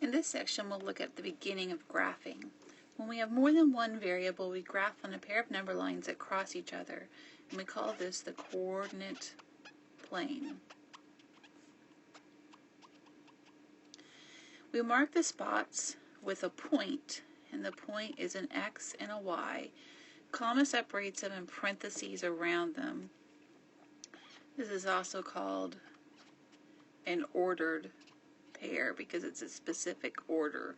In this section, we'll look at the beginning of graphing. When we have more than one variable, we graph on a pair of number lines that cross each other, and we call this the coordinate plane. We mark the spots with a point, and the point is an X and a Y. Comma separates them and parentheses around them. This is also called an ordered pair because it's a specific order.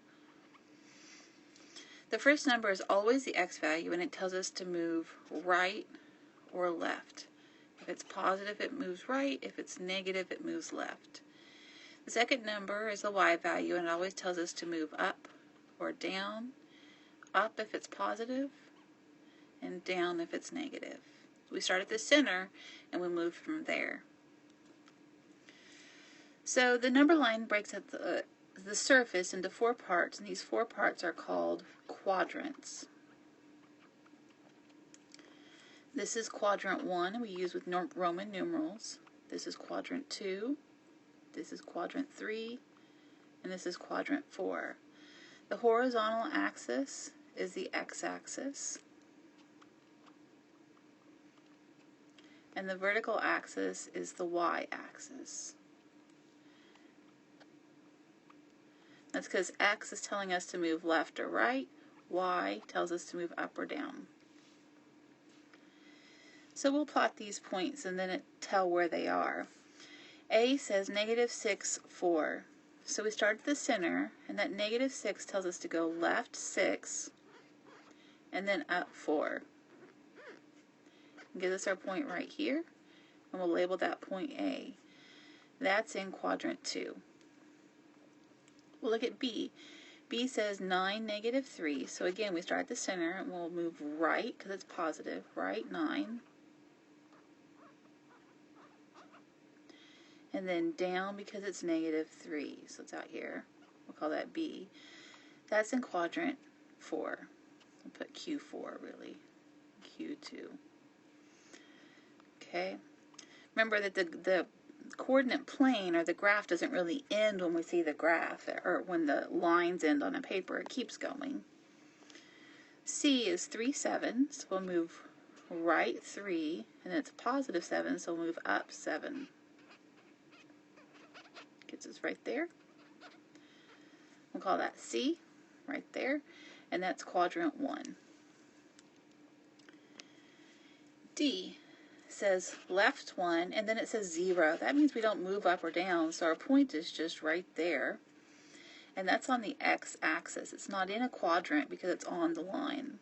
The first number is always the X value, and it tells us to move right or left. If it's positive, it moves right. If it's negative, it moves left. The second number is the Y value, and it always tells us to move up or down. Up if it's positive, and down if it's negative. We start at the center, and we move from there. So the number line breaks up the surface into 4 parts, and these 4 parts are called quadrants. This is quadrant 1, we use with Roman numerals. This is quadrant 2, this is quadrant 3, and this is quadrant 4. The horizontal axis is the x-axis, and the vertical axis is the y-axis. That's because X is telling us to move left or right, Y tells us to move up or down. So we'll plot these points and then tell where they are. A says -6, 4. So we start at the center, and that -6 tells us to go left 6 and then up 4. It gives us our point right here, and we'll label that point A. That's in quadrant 2. We'll look at B. B says 9, -3. So again, we start at the center and we'll move right because it's positive, right 9. And then down because it's -3. So it's out here. We'll call that B. That's in quadrant 4. We'll put Q4 really. Q2. Okay. Remember that the coordinate plane or the graph doesn't really end when we see the graph or when the lines end on a paper. It keeps going. C is 3, 7, so we'll move right 3, and it's positive 7, so we'll move up 7. Gets us right there. We'll call that C right there, and that's quadrant 1. D says left 1, and then it says 0. That means we don't move up or down, so our point is just right there. And that's on the x-axis. It's not in a quadrant because it's on the line.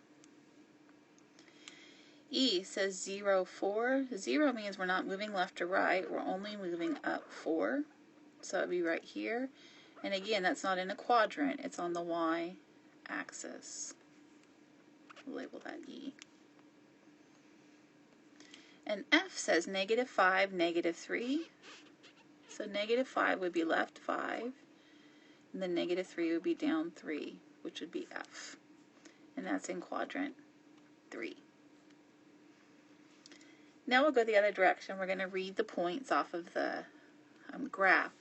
E says 0, 4. 0 means we're not moving left or right. We're only moving up 4. So it would be right here. And again, that's not in a quadrant. It's on the y-axis. We'll label that E. And F says -5, -3. So -5 would be left 5, and then -3 would be down 3, which would be F. And that's in quadrant 3. Now we'll go the other direction. We're going to read the points off of the graph.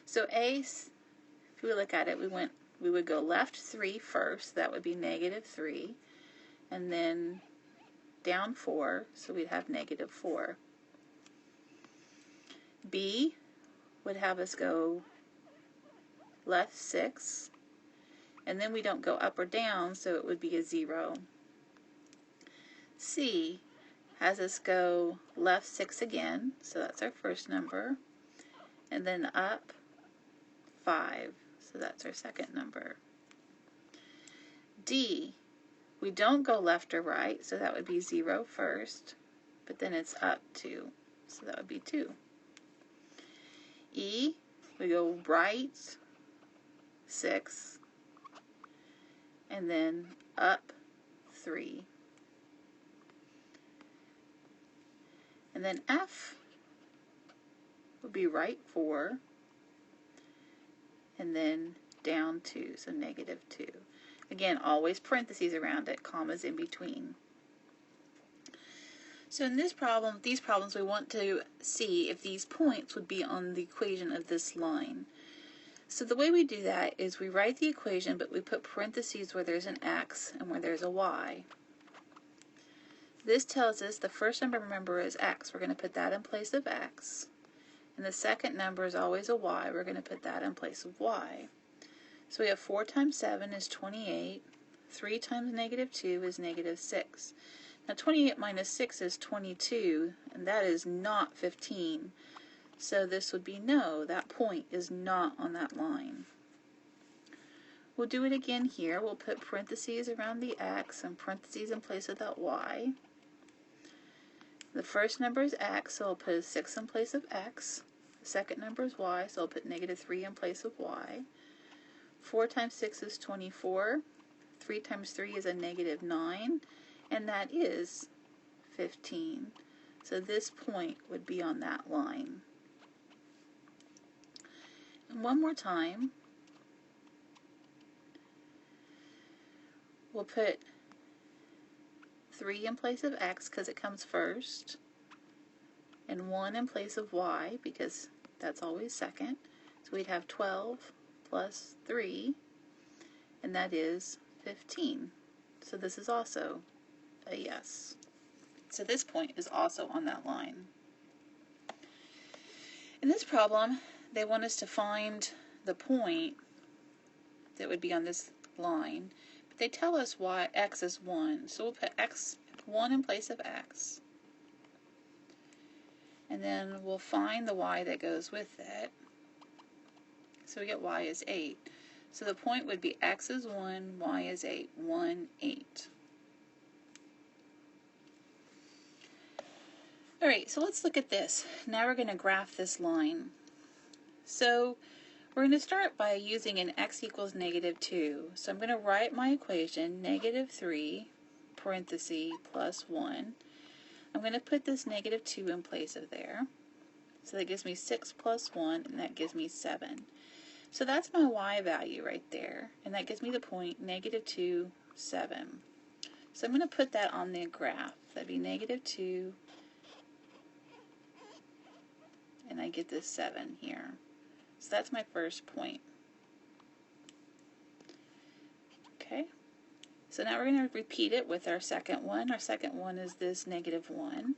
So A, if we look at it, we would go left 3 first. That would be -3, and then down 4, so we'd have -4. B would have us go left 6, and then we don't go up or down, so it would be a 0. C has us go left 6 again, so that's our first number, and then up 5, so that's our second number. D, we don't go left or right, so that would be 0 first, but then it's up 2, so that would be 2. E, we go right 6, and then up 3. And then F would be right 4, and then down 2, so -2. Again, always parentheses around it, commas in between. So in these problems, we want to see if these points would be on the equation of this line. So the way we do that is we write the equation, but we put parentheses where there's an x and where there's a y. This tells us the first number, remember, is x. We're going to put that in place of x. And the second number is always a y. We're going to put that in place of y. So we have 4 times 7 is 28. 3 times negative 2 is negative 6. Now 28 minus 6 is 22, and that is not 15. So this would be no, that point is not on that line. We'll do it again here. We'll put parentheses around the x and parentheses in place of that y. The first number is x, so I'll put a 6 in place of x. The second number is y, so I'll put negative 3 in place of y. 4 times 6 is 24. 3 times 3 is a negative 9, and that is 15. So this point would be on that line. And one more time, we'll put 3 in place of x because it comes first, and 1 in place of y because that's always second. So we'd have 12 plus 3, and that is 15. So this is also a yes. So this point is also on that line. In this problem, they want us to find the point that would be on this line, but they tell us why x is 1. So we'll put 1 in place of x, and then we'll find the y that goes with it. So we get y is 8. So the point would be x is 1, y is 8, 1, 8. Alright, so let's look at this. Now we're going to graph this line. So we're going to start by using an x equals negative 2. So I'm going to write my equation, negative 3, parenthesis, plus 1. I'm going to put this negative 2 in place of there. So that gives me 6 plus 1, and that gives me 7. So that's my y value right there, and that gives me the point negative 2, 7. So I'm going to put that on the graph. That'd be negative 2, and I get this 7 here. So that's my first point. Okay, so now we're going to repeat it with our second one. Our second one is this negative 1.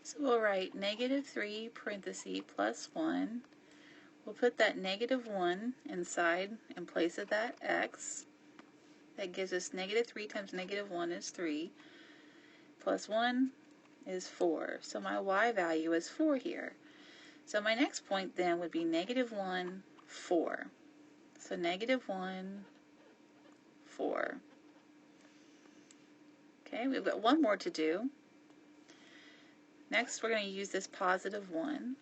So we'll write negative 3, parenthesis, plus 1. We'll put that negative 1 inside in place of that x. That gives us negative 3 times negative 1 is 3. Plus 1 is 4. So my y value is 4 here. So my next point then would be negative 1, 4. So negative 1, 4. Okay, we've got one more to do. Next we're going to use this positive 1.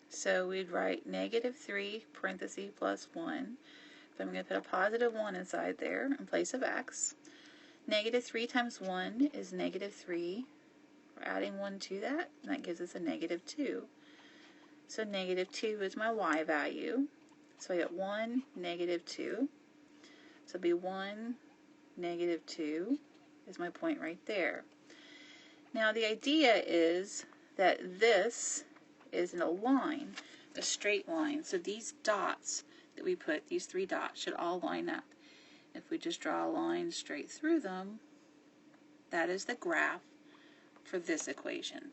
So we'd write negative 3, parenthesis, plus 1. So I'm going to put a positive 1 inside there in place of x. Negative 3 times 1 is negative 3. We're adding 1 to that, and that gives us a negative 2. So negative 2 is my y value. So I get 1, negative 2. So it'll be 1, negative 2 is my point right there. Now the idea is that this is in a line, a straight line. So these dots that we put, these 3 dots, should all line up. If we just draw a line straight through them, that is the graph for this equation.